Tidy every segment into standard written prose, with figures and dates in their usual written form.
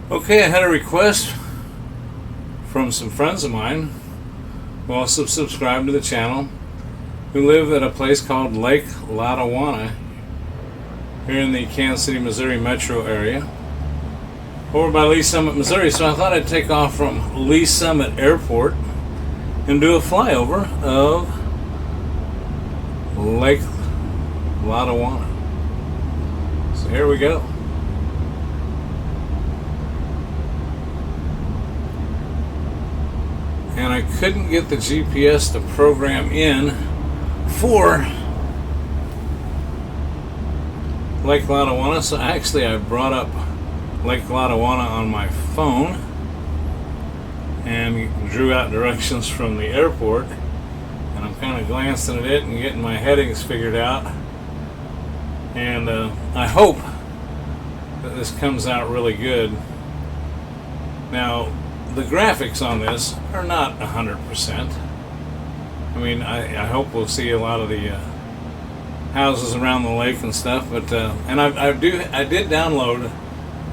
Okay, I had a request from some friends of mine who also subscribe to the channel, who live at a place called Lake Lotawana here in the Kansas City, Missouri metro area, over by Lee Summit, Missouri. So I thought I'd take off from Lee Summit Airport and do a flyover of Lake Lotawana. So here we go. And I couldn't get the GPS to program in for Lake Lotawana, so actually I brought up Lake Lotawana on my phone and drew out directions from the airport, and I'm kind of glancing at it and getting my headings figured out, and I hope that this comes out really good. Now, the graphics on this are not 100%. I mean, I hope we'll see a lot of the houses around the lake and stuff, but and I did download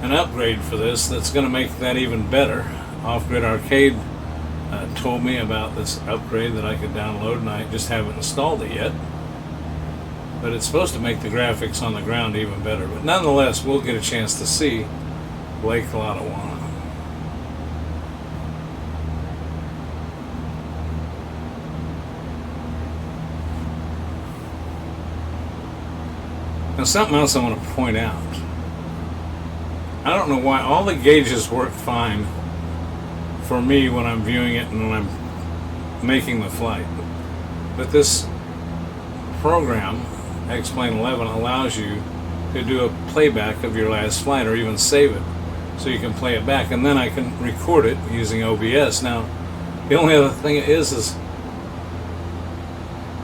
an upgrade for this that's going to make that even better. Off-Grid Arcade told me about this upgrade that I could download, and I just haven't installed it yet. But it's supposed to make the graphics on the ground even better. But nonetheless, we'll get a chance to see Lake Lotawana. Now, something else I want to point out. I don't know why all the gauges work fine for me when I'm viewing it and when I'm making the flight. But this program, X-Plane 11, allows you to do a playback of your last flight, or even save it so you can play it back, and then I can record it using OBS. Now, the only other thing is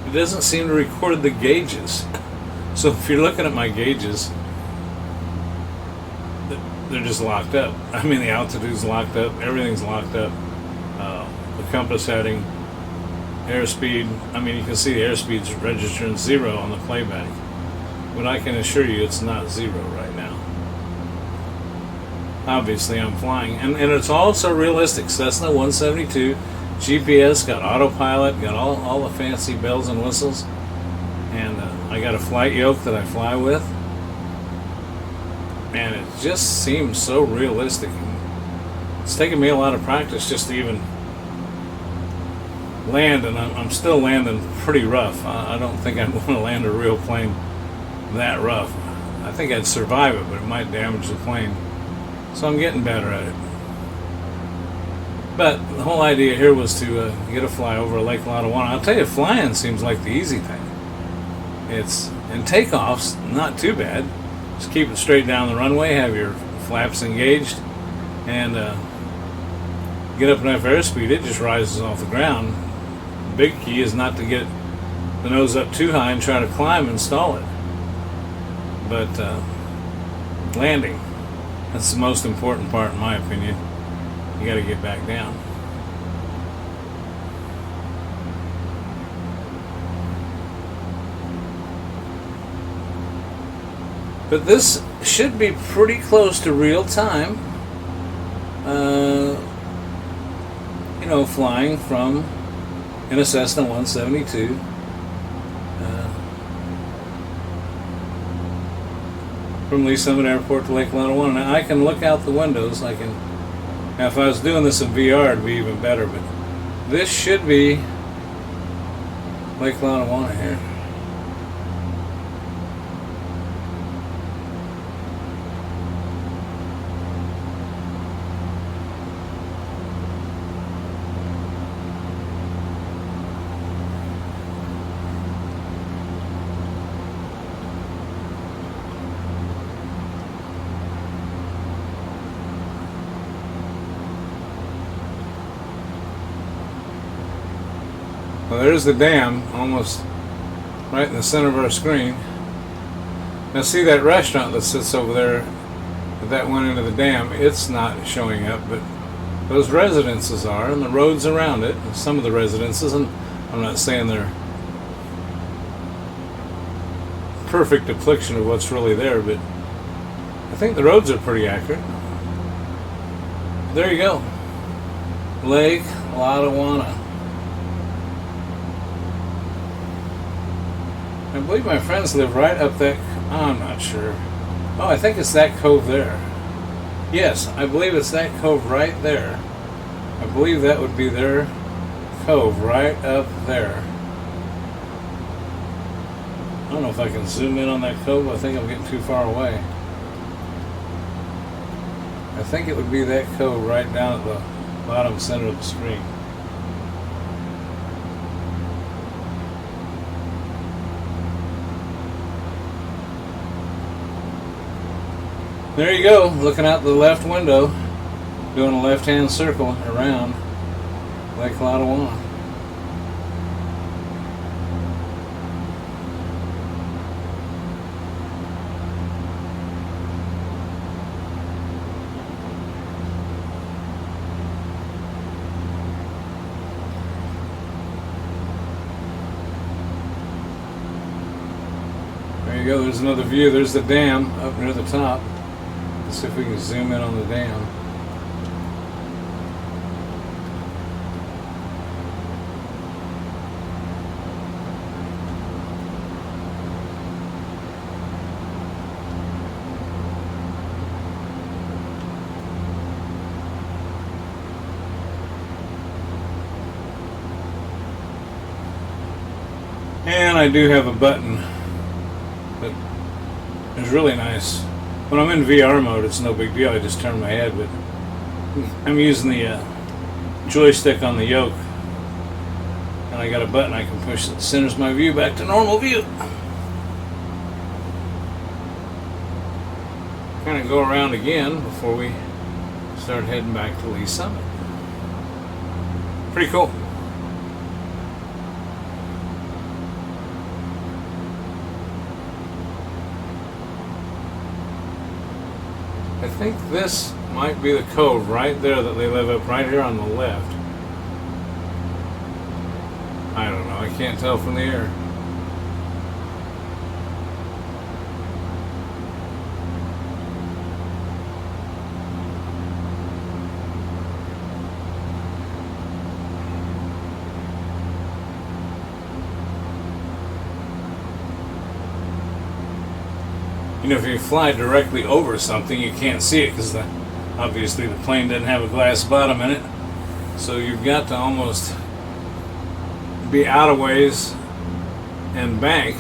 it doesn't seem to record the gauges. So if you're looking at my gauges, they're just locked up. I mean, the altitude's locked up, everything's locked up. The compass heading, airspeed, I mean, you can see the airspeed's registering 0 on the playback. But I can assure you it's not 0 right now. Obviously, I'm flying. And it's also realistic. Cessna 172, GPS, got autopilot, got all the fancy bells and whistles. And I got a flight yoke that I fly with, and it just seems so realistic. It's taken me a lot of practice just to even land, and I'm still landing pretty rough. I don't think I'd want to land a real plane that rough. I think I'd survive it, but it might damage the plane. So I'm getting better at it. But the whole idea here was to get a fly over Lake Lotawana. I'll tell you, flying seems like the easy thing. And takeoff's not too bad. Just keep it straight down the runway, have your flaps engaged, and get up enough airspeed, it just rises off the ground. The big key is not to get the nose up too high and try to climb and stall it. But landing, that's the most important part in my opinion. You got to get back down. But this should be pretty close to real time. You know, flying from in a Cessna 172. From Lee Summit Airport to Lake Lotawana. Now I can look out the windows. Now if I was doing this in VR, it'd be even better. But this should be Lake Lotawana here. Well, there's the dam, almost right in the center of our screen. Now see that restaurant that sits over there, that went into the dam, it's not showing up, but those residences are, and the roads around it, and some of the residences, and I'm not saying they're perfect depiction of what's really there, but I think the roads are pretty accurate. there you go. Lake Lotawana. I believe my friends live right up that... I'm not sure. Oh, I think it's that cove there. Yes, I believe it's that cove right there. I believe that would be their cove right up there. I don't know if I can zoom in on that cove. I think I'm getting too far away. I think it would be that cove right down at the bottom center of the screen. There you go, looking out the left window, doing a left-hand circle around Lake Lotawana. There you go, there's another view. There's the dam up near the top. Let's see if we can zoom in on the dam. And I do have a button that is really nice. When I'm in VR mode, it's no big deal. I just turn my head, but I'm using the joystick on the yoke, and I got a button I can push that centers my view back to normal view. Kind of go around again before we start heading back to Lee Summit. Pretty cool. I think this might be the cove right there that they live up right here on the left. I don't know, I can't tell from the air. You know, if you fly directly over something, you can't see it because obviously the plane doesn't have a glass bottom in it. So you've got to almost be out of ways and bank.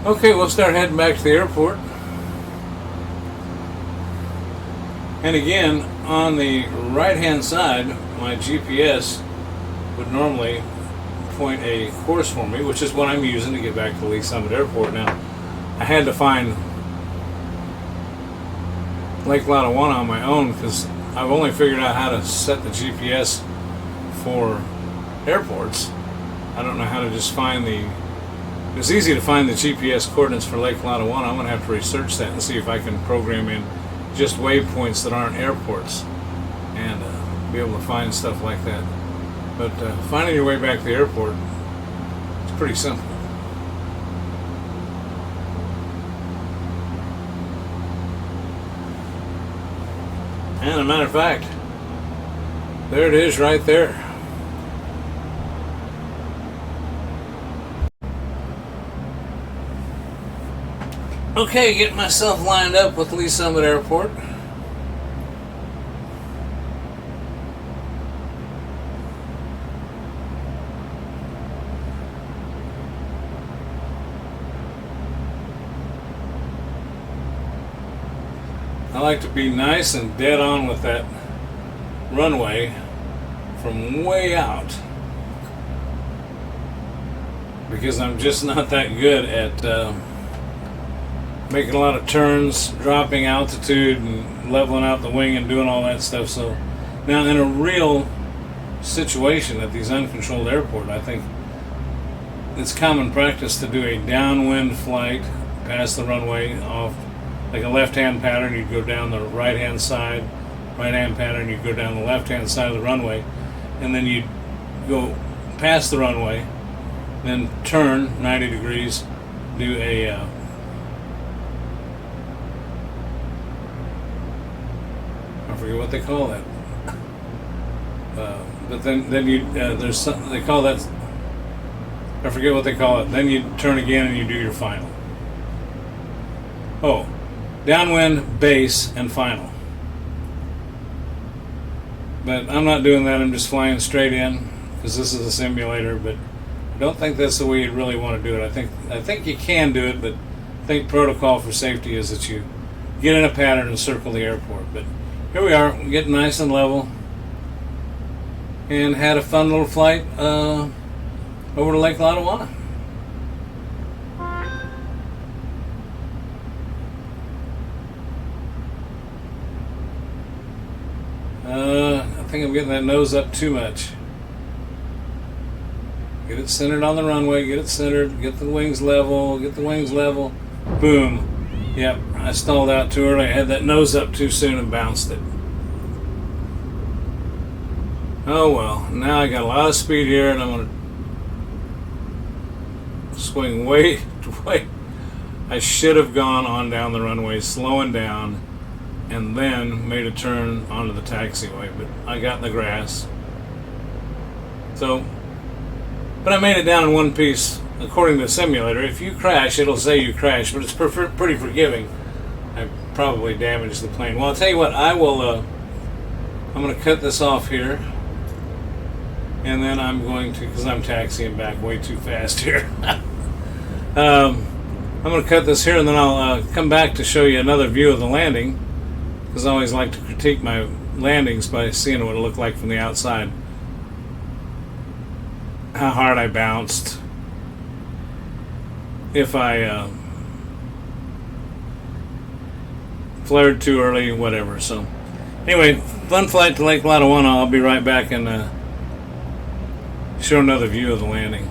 Okay, we'll start heading back to the airport. And again, on the right-hand side, my GPS would normally point a course for me, which is what I'm using to get back to Lee Summit Airport. Now, I had to find Lake Lotawana on my own because I've only figured out how to set the GPS for airports. I don't know how to just find the... It's easy to find the GPS coordinates for Lake Lotawana. I'm going to have to research that and see if I can program in just waypoints that aren't airports and be able to find stuff like that. But finding your way back to the airport is pretty simple. And as a matter of fact, there it is right there. Okay, getting myself lined up with Lee Summit Airport. I like to be nice and dead on with that runway from way out because I'm just not that good at making a lot of turns, dropping altitude and leveling out the wing and doing all that stuff. So now in a real situation at these uncontrolled airports, I think it's common practice to do a downwind flight past the runway off like a left-hand pattern. You'd go down the right-hand side, right-hand pattern, you'd go down the left-hand side of the runway, and then you'd go past the runway, then turn 90 degrees, do a I forget what they call that, but then you there's something they call that, I forget what they call it. Then you turn again and you do your final. Oh, downwind, base, and final. But I'm not doing that. I'm just flying straight in because this is a simulator. But I don't think that's the way you really want to do it. I think you can do it, but I think protocol for safety is that you get in a pattern and circle the airport. But here we are, getting nice and level, and had a fun little flight over to Lake Lotawana. I think I'm getting that nose up too much. Get it centered on the runway, get it centered, get the wings level, boom. Yep, I stalled out too early. I had that nose up too soon and bounced it. Oh well, now I got a lot of speed here and I'm going to swing way. I should have gone on down the runway, slowing down, and then made a turn onto the taxiway, but I got in the grass. So, but I made it down in one piece. According to the simulator, if you crash, it'll say you crashed, but it's pretty forgiving. I probably damaged the plane. Well, I'll tell you what, I'm going to cut this off here, and then I'm going to, because I'm taxiing back way too fast here. I'm going to cut this here, and then I'll come back to show you another view of the landing, because I always like to critique my landings by seeing what it looked like from the outside. How hard I bounced. If I flared too early, whatever. So, anyway, fun flight to Lake Lotawana. I'll be right back and show another view of the landing.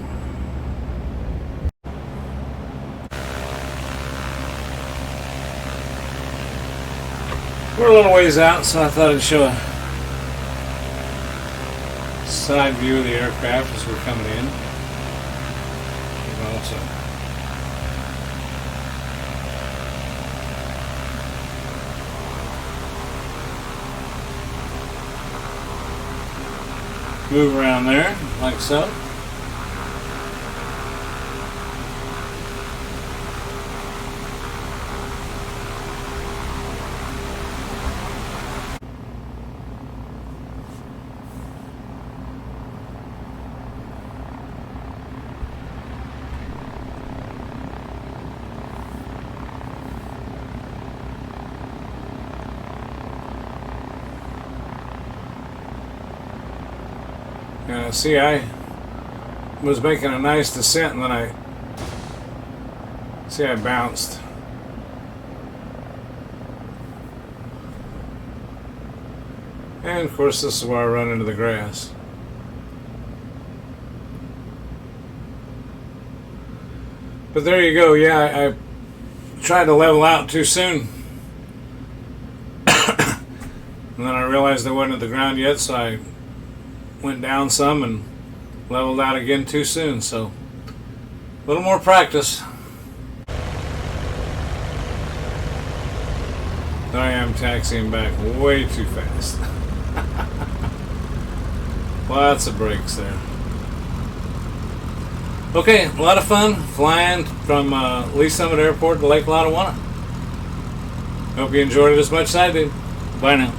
We're a little ways out, so I thought I'd show a side view of the aircraft as we're coming in. Move around there, like so. See, I was making a nice descent, and then I bounced. And of course, this is where I run into the grass. But there you go. Yeah, I tried to level out too soon. And then I realized I wasn't at the ground yet, so I went down some and leveled out again too soon. So a little more practice. I am taxiing back way too fast. Lots of brakes there. Okay, a lot of fun flying from Lee Summit Airport to Lake Lotawana. Hope you enjoyed it as much as I did. Bye now.